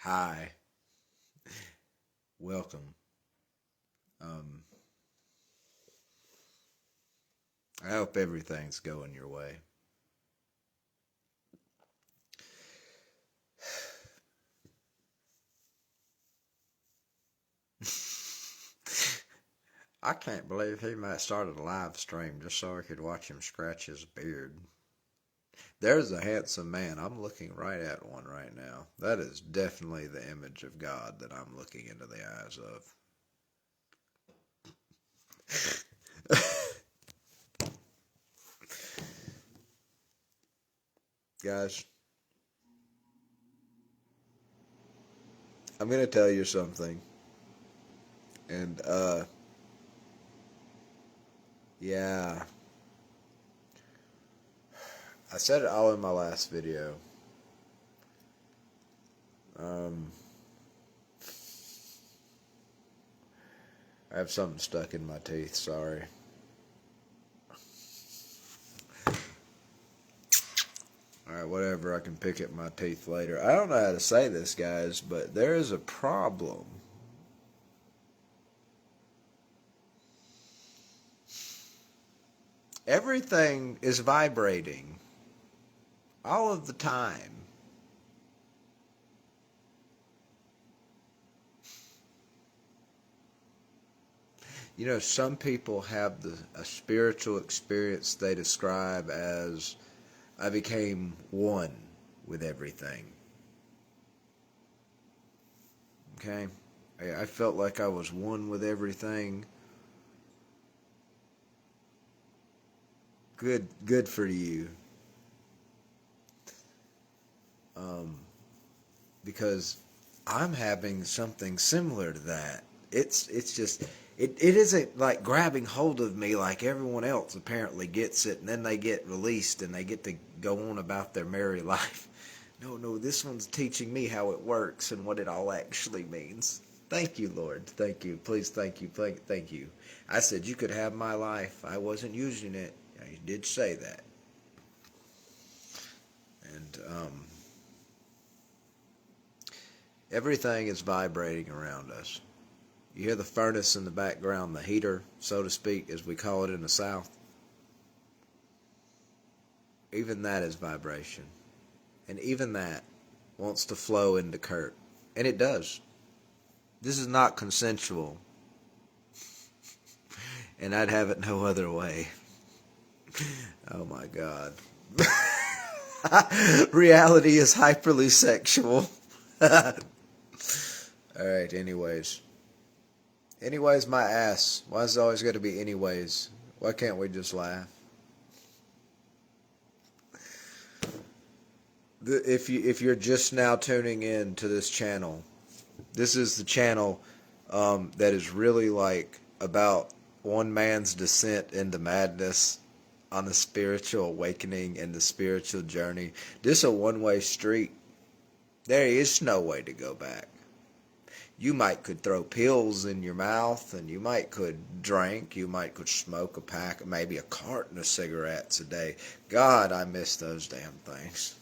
Hi, welcome. Um, I hope everything's going your way. I can't believe he might started a live stream just so I could watch him scratch his beard. There's a handsome man. I'm looking right at one right now. That is definitely the image of God that I'm looking into the eyes of. Guys, I'm going to tell you something. And, yeah, I said it all in my last video. Um, I have something stuck in my teeth, sorry. Alright, whatever, I can pick at my teeth later. I don't know how to say this, guys, but there is a problem. Everything is vibrating all of the time. You know, some people have a spiritual experience they describe as I became one with everything. Okay? I felt like I was one with everything. Good for you. Um, because I'm having something similar to that. It's just it isn't like grabbing hold of me like everyone else apparently gets it and then they get released and they get to go on about their merry life. No, this one's teaching me how it works and what it all actually means. Thank you, Lord. Thank you. Please, thank you. Thank you. I said you could have my life. I wasn't using it. You did say that. And everything is vibrating around us. You hear the furnace in the background, the heater, so to speak, as we call it in the South. Even that is vibration. And even that wants to flow into Kurt. And it does. This is not consensual. And I'd have it no other way. Oh my God. Reality is hyperly sexual. Alright, anyways. Anyways, my ass. Why is it always got to be anyways? Why can't we just laugh? If you're just now tuning in to this channel, this is the channel that is really like about one man's descent into madness on the spiritual awakening and the spiritual journey. This is a one-way street. There is no way to go back. You might could throw pills in your mouth, and you might could drink, you might could smoke a pack, maybe a carton of cigarettes a day. God, I miss those damn things.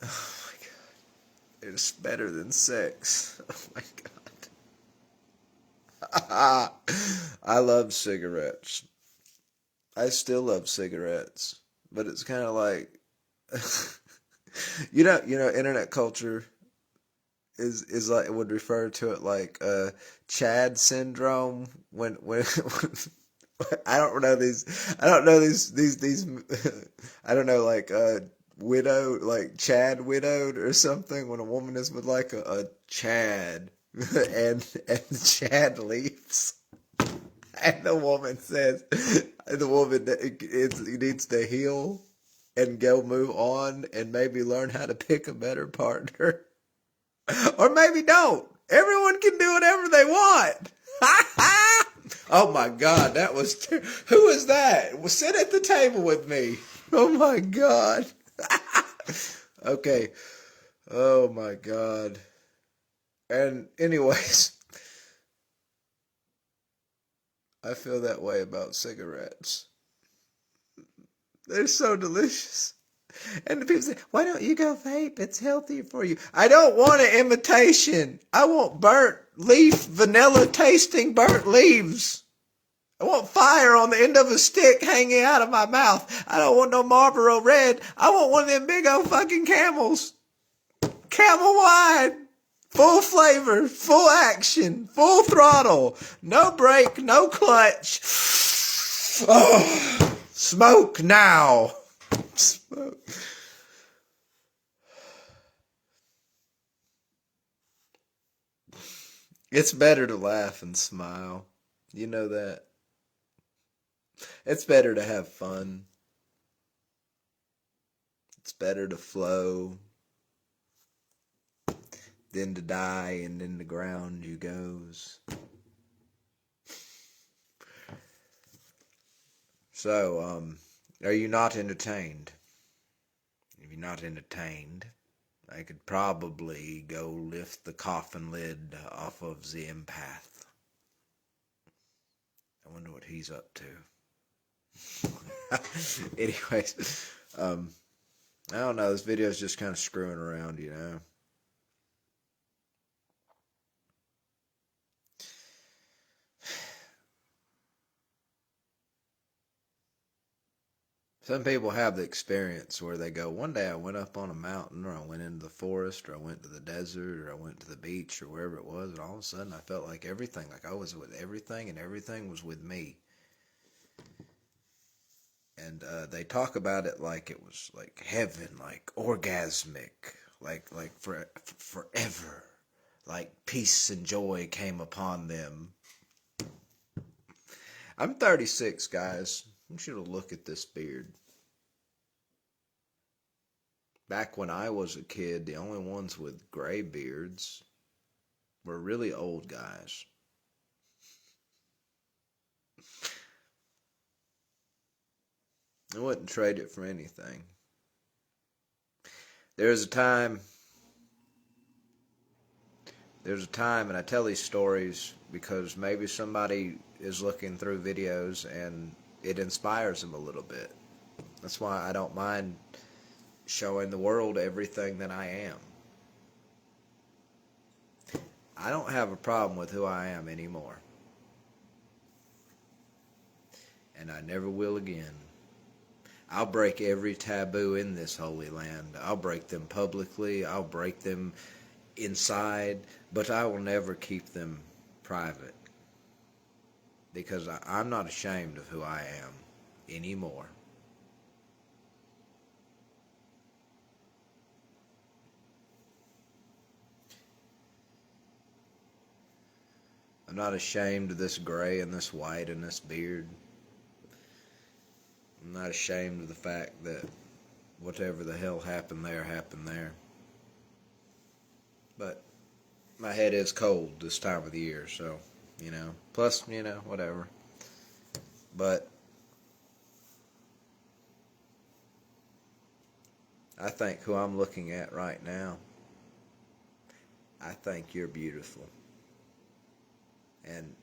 Oh my God. It's better than sex. Oh my God. I love cigarettes. I still love cigarettes. But it's kind of like internet culture is like would refer to it like Chad syndrome when I don't know these I don't know like widow like Chad widowed or something when a woman is with like a Chad and the Chad leaves and the woman says the woman it needs to heal and go move on and maybe learn how to pick a better partner. Or maybe don't. Everyone can do whatever they want. Oh my God, that was who was that? Well, sit at the table with me. Oh my God. Okay. Oh my God. And anyways, I feel that way about cigarettes. They're so delicious. And the people say, why don't you go vape? It's healthier for you. I don't want an imitation. I want burnt leaf, vanilla tasting burnt leaves. I want fire on the end of a stick hanging out of my mouth. I don't want no Marlboro Red. I want one of them big old fucking Camels. Camel wide. Full flavor, full action, full throttle. No brake, no clutch. Oh, smoke now. Smoke. It's better to laugh and smile. You know that. It's better to have fun. It's better to flow than to die and in the ground you goes. So, are you not entertained? If you're not entertained, I could probably go lift the coffin lid off of the empath. I wonder what he's up to. Anyways, I don't know. This video's just kind of screwing around, you know. Some people have the experience where they go, one day I went up on a mountain, or I went into the forest, or I went to the desert, or I went to the beach, or wherever it was, and all of a sudden I felt like everything, like I was with everything, and everything was with me. And they talk about it like it was like heaven, like orgasmic, like forever, like peace and joy came upon them. I'm 36, guys. I want you to look at this beard. Back when I was a kid, the only ones with gray beards were really old guys. I wouldn't trade it for anything. There's a time, and I tell these stories because maybe somebody is looking through videos and it inspires them a little bit. That's why I don't mind showing the world everything that I am. I don't have a problem with who I am anymore. And I never will again. I'll break every taboo in this holy land. I'll break them publicly. I'll break them inside. But I will never keep them private. Because I'm not ashamed of who I am anymore. I'm not ashamed of this gray and this white and this beard. I'm not ashamed of the fact that whatever the hell happened there. But my head is cold this time of the year, so, you know. Plus, you know, whatever. But I think who I'm looking at right now, I think you're beautiful. And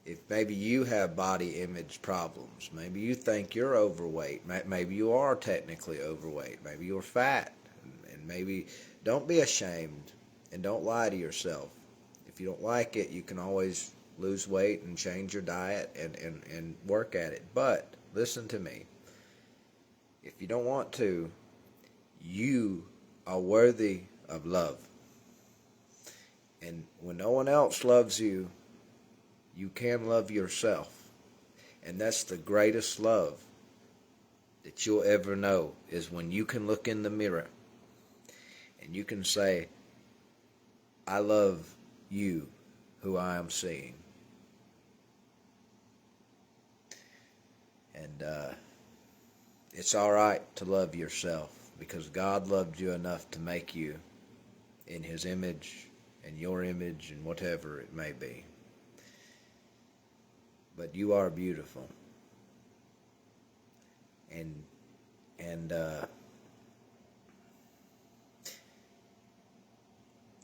if maybe you have body image problems, maybe you think you're overweight, maybe you are technically overweight, maybe you're fat, and maybe don't be ashamed and don't lie to yourself. If you don't like it, you can always lose weight and change your diet and work at it. But listen to me. If you don't want to, you are worthy of love. And when no one else loves you, you can love yourself. And that's the greatest love that you'll ever know, is when you can look in the mirror and you can say, I love you, who I am seeing. And it's all right to love yourself, because God loved you enough to make you in His image and your image and whatever it may be. But you are beautiful. And I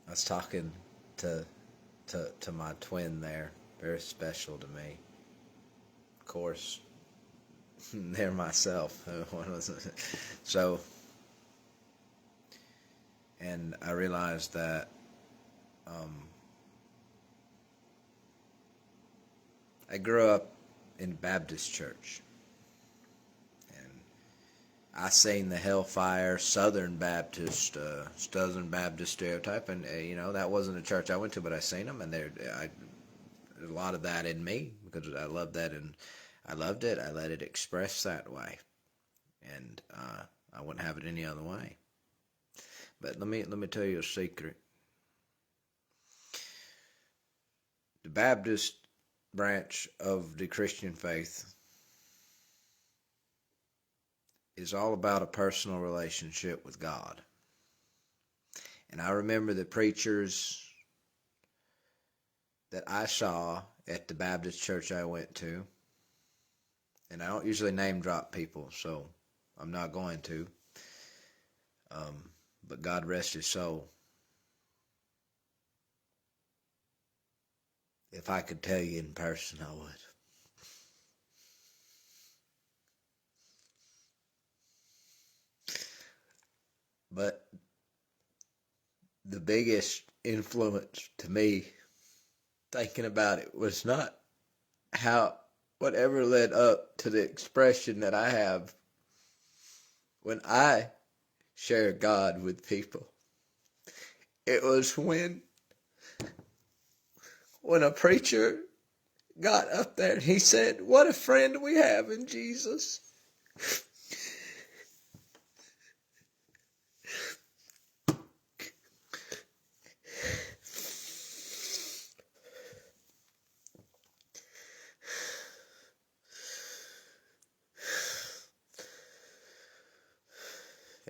was talking to my twin there, very special to me. Of course, they're myself. So And I realized that I grew up in a Baptist church, and I seen the Hellfire Southern Baptist stereotype, and that wasn't a church I went to, but I seen them, and there's a lot of that in me because I love that, and I loved it. I let it express that way, and I wouldn't have it any other way. But let me tell you a secret. The Baptist branch of the Christian faith is all about a personal relationship with God. And I remember the preachers that I saw at the Baptist church I went to, and I don't usually name drop people, so I'm not going to, but God rest his soul. If I could tell you in person, I would. But the biggest influence to me, thinking about it, was not whatever led up to the expression that I have when I share God with people. It was when a preacher got up there and he said, "What a friend we have in Jesus."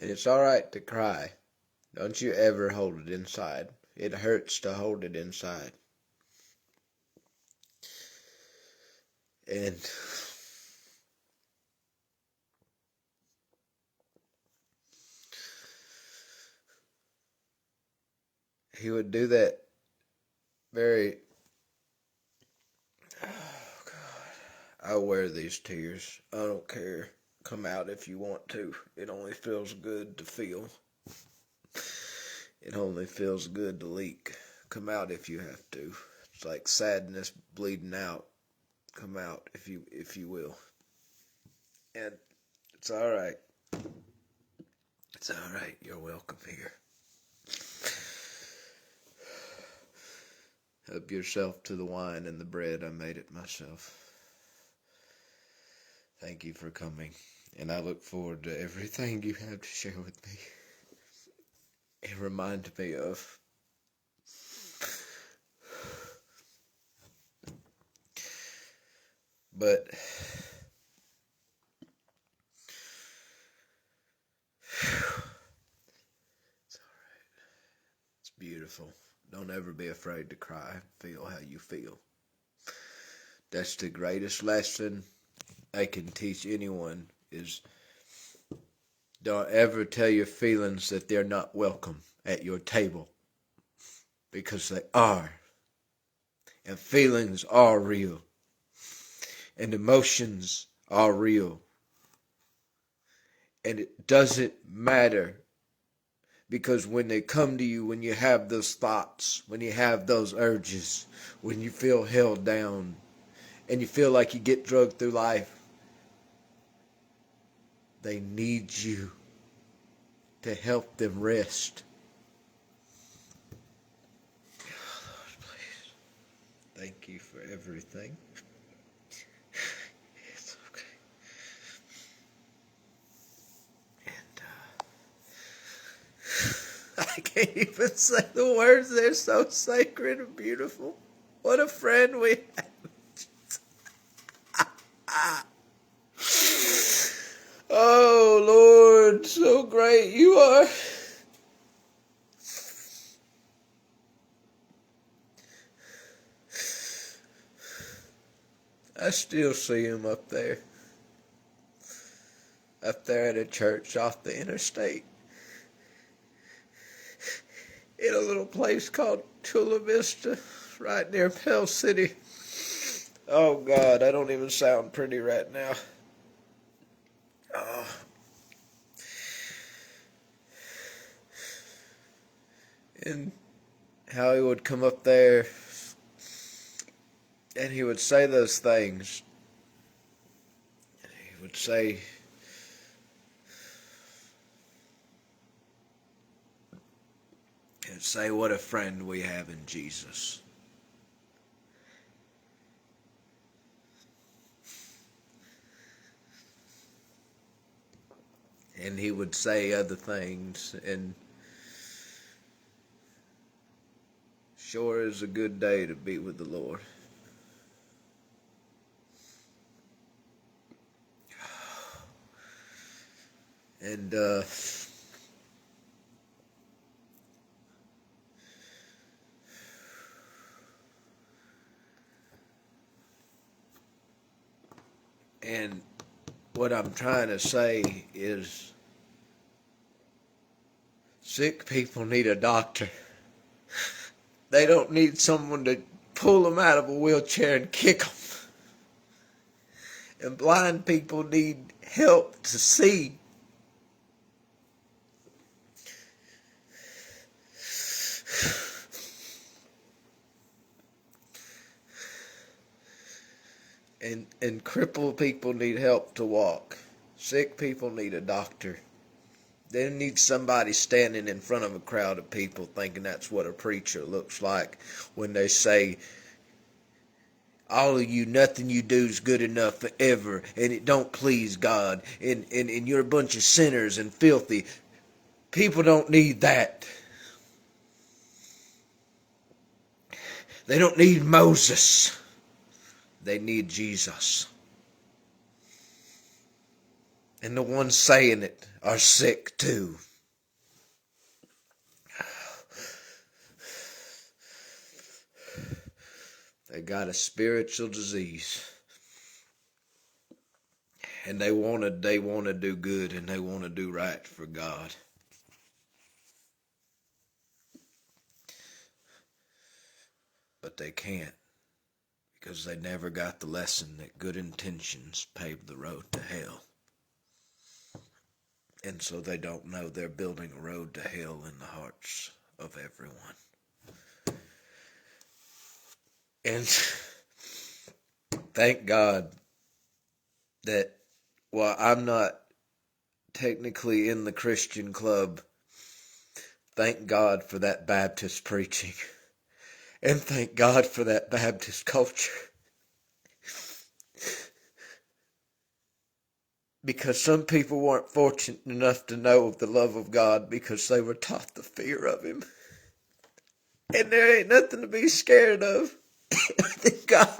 And it's alright to cry. Don't you ever hold it inside. It hurts to hold it inside. And he would do that very... Oh, God. I'll wear these tears. I don't care. Come out if you want to. It only feels good to feel. It only feels good to leak. Come out if you have to. It's like sadness bleeding out. Come out if you will. And it's alright. It's alright. You're welcome here. Help yourself to the wine and the bread. I made it myself. Thank you for coming. And I look forward to everything you have to share with me. It reminds me of but it's alright. It's beautiful. Don't ever be afraid to cry. Feel how you feel. That's the greatest lesson I can teach anyone is don't ever tell your feelings that they're not welcome at your table. Because they are. And feelings are real. And emotions are real. And it doesn't matter. Because when they come to you, when you have those thoughts, when you have those urges, when you feel held down, and you feel like you get drugged through life, they need you to help them rest. Lord, please. Thank you for everything. It's okay. And I can't even say the words. They're so sacred and beautiful. What a friend we have. Oh, Lord, so great you are. I still see him up there at a church off the interstate in a little place called Chula Vista, right near Pell City. Oh, God, I don't even sound pretty right now. Oh. And how he would come up there and he would say those things. He would say, what a friend we have in Jesus. And he would say other things, and sure is a good day to be with the Lord. And what I'm trying to say is, sick people need a doctor. They don't need someone to pull them out of a wheelchair and kick them. And blind people need help to see. And crippled people need help to walk. Sick people need a doctor. They need somebody standing in front of a crowd of people thinking that's what a preacher looks like when they say, all of you, nothing you do is good enough forever, and it don't please God, and you're a bunch of sinners and filthy. People don't need that. They don't need Moses. They need Jesus. And the ones saying it are sick too. They got a spiritual disease. And they want to do good, and they want to do right for God. But they can't, because they never got the lesson that good intentions pave the road to hell. And so they don't know they're building a road to hell in the hearts of everyone. And thank God that while I'm not technically in the Christian club, thank God for that Baptist preaching. And thank God for that Baptist culture. Because some people weren't fortunate enough to know of the love of God because they were taught the fear of Him. And there ain't nothing to be scared of than God.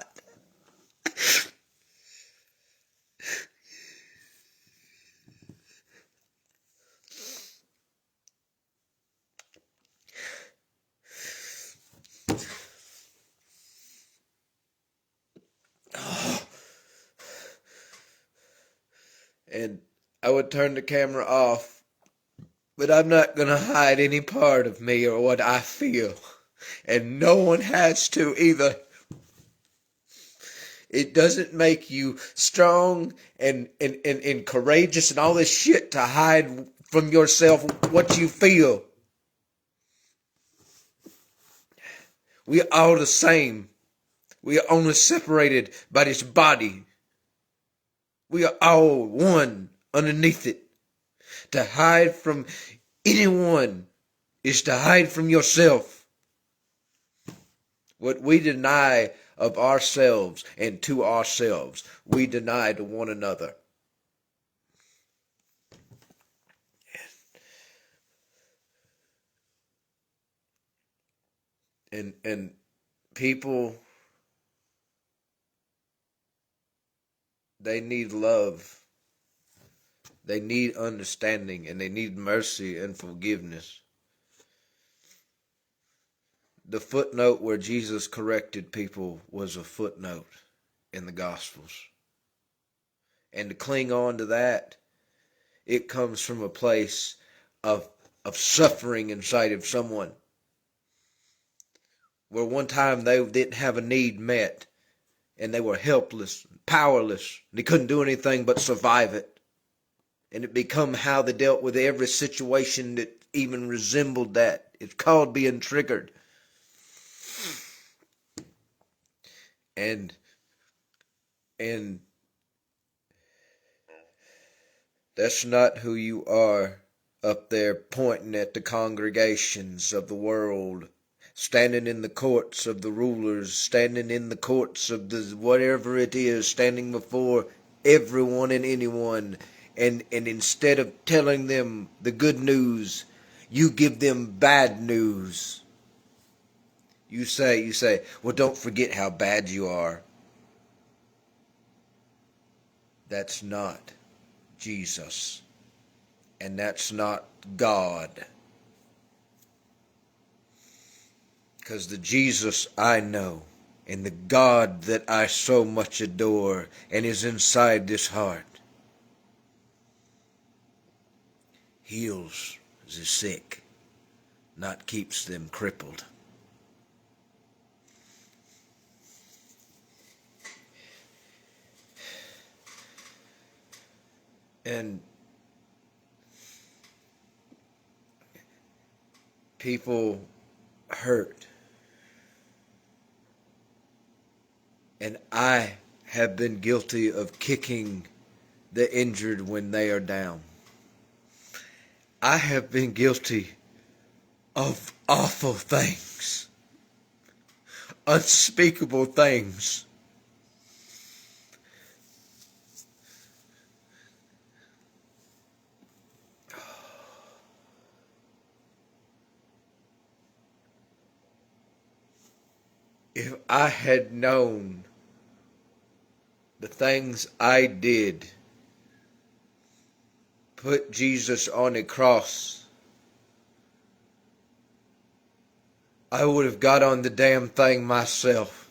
And I would turn the camera off, but I'm not going to hide any part of me or what I feel. And no one has to either. It doesn't make you strong and courageous and all this shit to hide from yourself what you feel. We are all the same. We are only separated by this body. We are all one underneath it. To hide from anyone is to hide from yourself. What we deny of ourselves and to ourselves, we deny to one another. And people, they need love. They need understanding, and they need mercy and forgiveness. The footnote where Jesus corrected people was a footnote in the Gospels. And to cling on to that, it comes from a place of suffering inside of someone. Where one time they didn't have a need met, and they were helpless, powerless. They couldn't do anything but survive it. And it become how they dealt with every situation that even resembled that. It's called being triggered. And that's not who you are up there pointing at the congregations of the world, standing in the courts of the rulers, standing in the courts of the whatever it is, standing before everyone and anyone, and instead of telling them the good news, you give them bad news. You say, well, don't forget how bad you are. That's not Jesus. And that's not God. Because the Jesus I know and the God that I so much adore and is inside this heart heals the sick, not keeps them crippled. And people hurt. And I have been guilty of kicking the injured when they are down. I have been guilty of awful things, unspeakable things. If I had known the things I did, put Jesus on a cross, I would have got on the damn thing myself.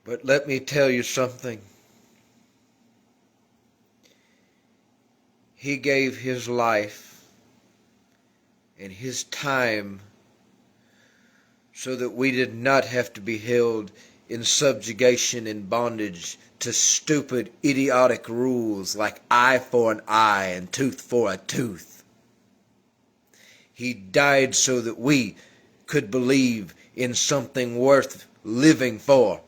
But let me tell you something. He gave his life and his time so that we did not have to be held in subjugation and bondage to stupid, idiotic rules like eye for an eye and tooth for a tooth. He died so that we could believe in something worth living for.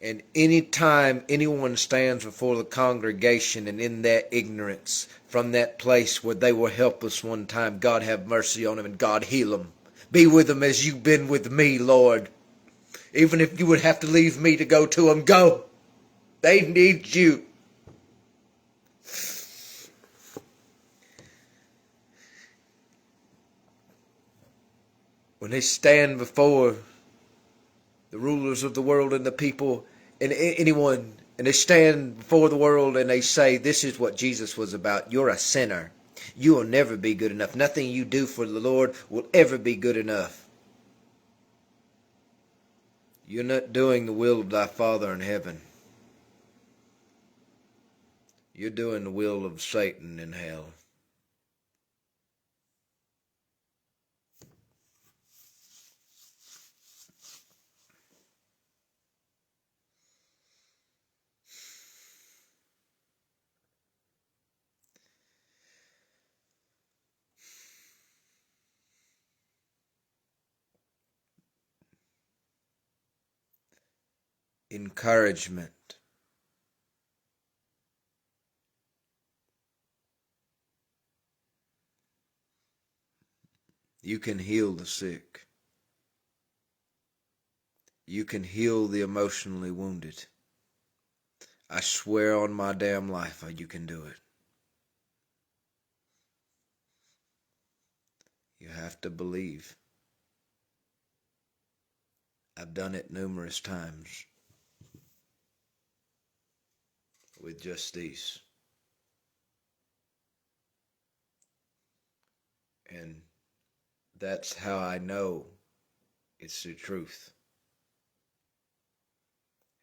And any time anyone stands before the congregation and in their ignorance from that place where they were helpless one time, God have mercy on them and God heal them. Be with them as you've been with me, Lord. Even if you would have to leave me to go to them, go. They need you. When they stand before the rulers of the world and the people and anyone, and they stand before the world and they say, this is what Jesus was about. You're a sinner. You will never be good enough. Nothing you do for the Lord will ever be good enough. You're not doing the will of thy Father in heaven. You're doing the will of Satan in hell. Encouragement. You can heal the sick. You can heal the emotionally wounded. I swear on my damn life you can do it. You have to believe. I've done it numerous times with just these. And that's how I know it's the truth.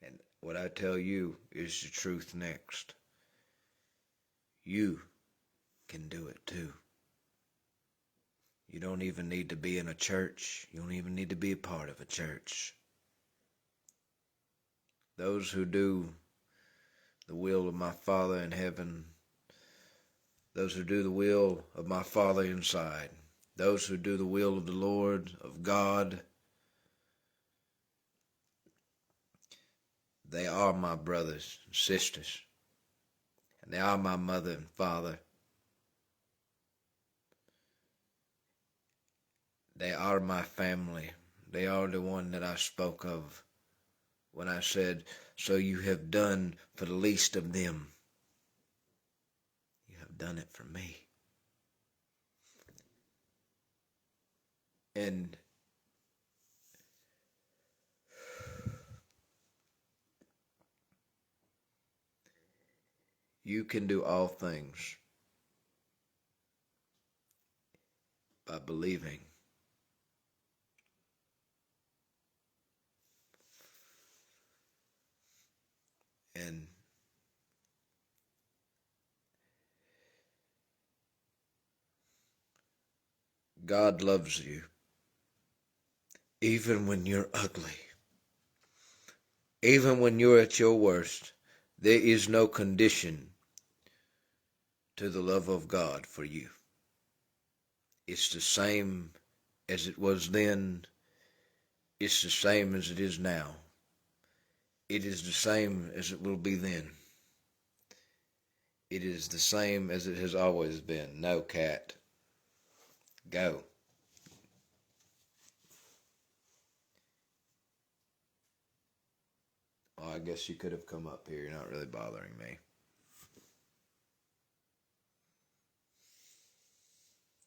And what I tell you is the truth next. You can do it too. You don't even need to be in a church. You don't even need to be a part of a church. Those who do the will of my Father in heaven. Those who do the will of my Father inside. Those who do the will of the Lord, of God. They are my brothers and sisters. And they are my mother and father. They are my family. They are the one that I spoke of when I said, so you have done for the least of them. You have done it for me. And you can do all things by believing. And God loves you, even when you're ugly. Even when you're at your worst, there is no condition to the love of God for you. It's the same as it was then. It's the same as it is now. It is the same as it will be then. It is the same as it has always been. No, cat. Go. Well, I guess you could have come up here. You're not really bothering me.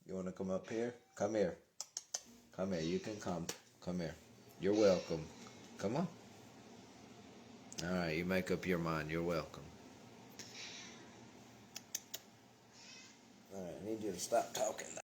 You want to come up here? Come here. Come here. You can come. Come here. You're welcome. Come on. All right, you make up your mind. You're welcome. All right, I need you to stop talking, though.